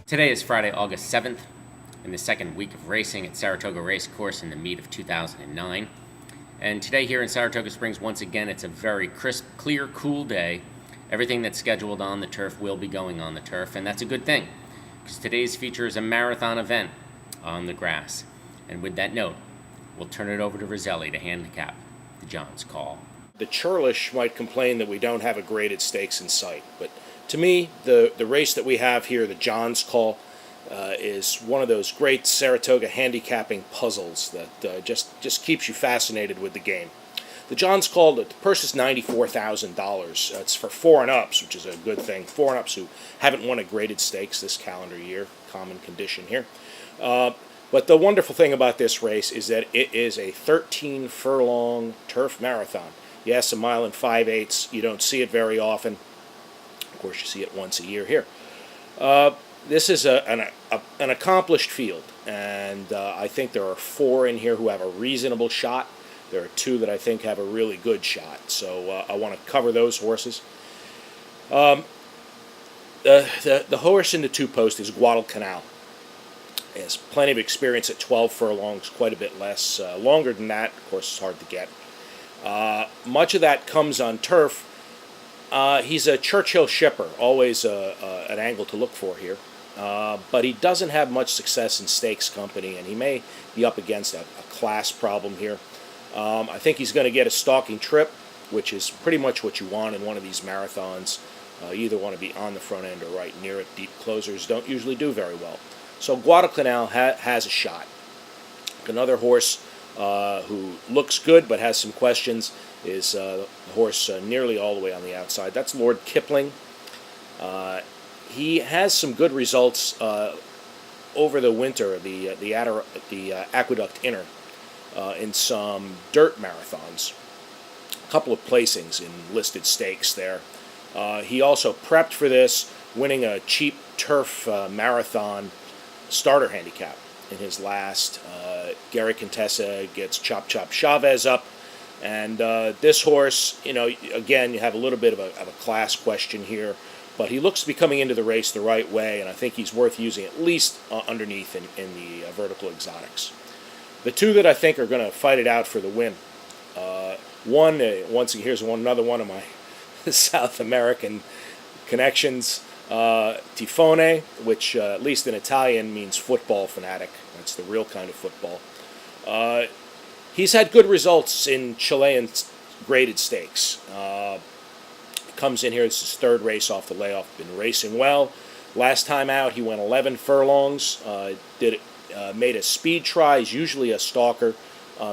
Today is Friday, August 7th, in the second week of racing at Saratoga Race Course in the meet of 2009. And today here in Saratoga Springs, once again, it's a very crisp, clear, cool day. Everything that's scheduled on the turf will be going on the turf, and that's a good thing, because today's feature is a marathon event on the grass. And with that note, we'll turn it over to Roselli to handicap the John's Call. The churlish might complain that we don't have a graded stakes in sight, but to me, the race that we have here, the John's Call, is one of those great Saratoga handicapping puzzles that just keeps you fascinated with the game. The John's Call, the purse is $94,000. It's for 4 and ups, which is a good thing. 4 and ups who haven't won a graded stakes this calendar year, common condition here. But the wonderful thing about this race is that it is a 13-furlong turf marathon. Yes, 1 mile and 5/8. You don't see it very often. Of course, you see it once a year here. This is an accomplished field, and I think there are 4 in here who have a reasonable shot. There are 2 that I think have a really good shot, so I want to cover those horses. The horse in the 2-post is Guadalcanal. He has plenty of experience at 12 furlongs, quite a bit less. Longer than that, of course, it's hard to get. Much of that comes on turf. He's a Churchill shipper, always an angle to look for here. But he doesn't have much success in stakes company, and he may be up against a class problem here. I think he's going to get a stalking trip, which is pretty much what you want in one of these marathons. You either want to be on the front end or right near it. Deep closers don't usually do very well. So Guadalcanal has a shot. Another horse who looks good but has some questions is the horse nearly all the way on the outside. That's Lord Kipling. He has some good results over the winter, the Aqueduct Inner, in some dirt marathons. A couple of placings in listed stakes there. He also prepped for this, winning a cheap turf marathon starter handicap in his last. Gary Contessa gets Chop Chop Chavez up. And this horse, again, you have a little bit of a class question here. But he looks to be coming into the race the right way, and I think he's worth using at least underneath in the vertical exotics. The 2 that I think are going to fight it out for the win. Here's another one of my South American connections. Tifone, which at least in Italian means football fanatic. That's the real kind of football. He's had good results in Chilean graded stakes. Comes in here, it's his 3rd race off the layoff, been racing well. Last time out, he went 11 furlongs, made a speed try, he's usually a stalker,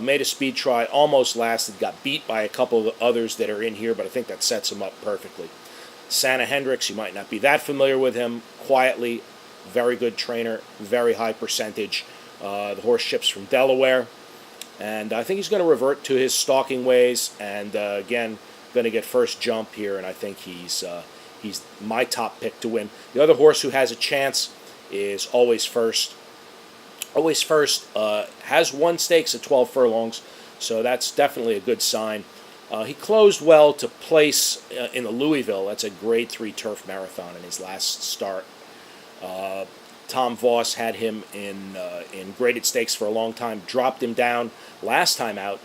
made a speed try, almost lasted, got beat by a couple of others that are in here, but I think that sets him up perfectly. Santa Hendricks, you might not be that familiar with him, quietly, very good trainer, very high percentage. The horse ships from Delaware, and I think he's going to revert to his stalking ways, and again, going to get first jump here, and I think he's my top pick to win. The other horse who has a chance is Always First. Always First has won stakes at 12 furlongs, so that's definitely a good sign. He closed well to place in the Louisville. That's a grade 3 turf marathon in his last start. Tom Voss had him in graded stakes for a long time, dropped him down last time out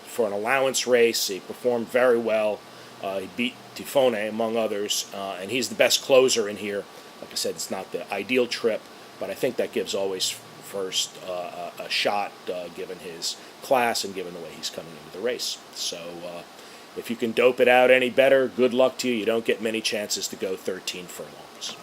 for an allowance race. He performed very well. He beat Tifone, among others, and he's the best closer in here. Like I said, it's not the ideal trip, but I think that gives Always First a shot, given his class and given the way he's coming into the race. So if you can dope it out any better, good luck to you. You don't get many chances to go 13 furlongs.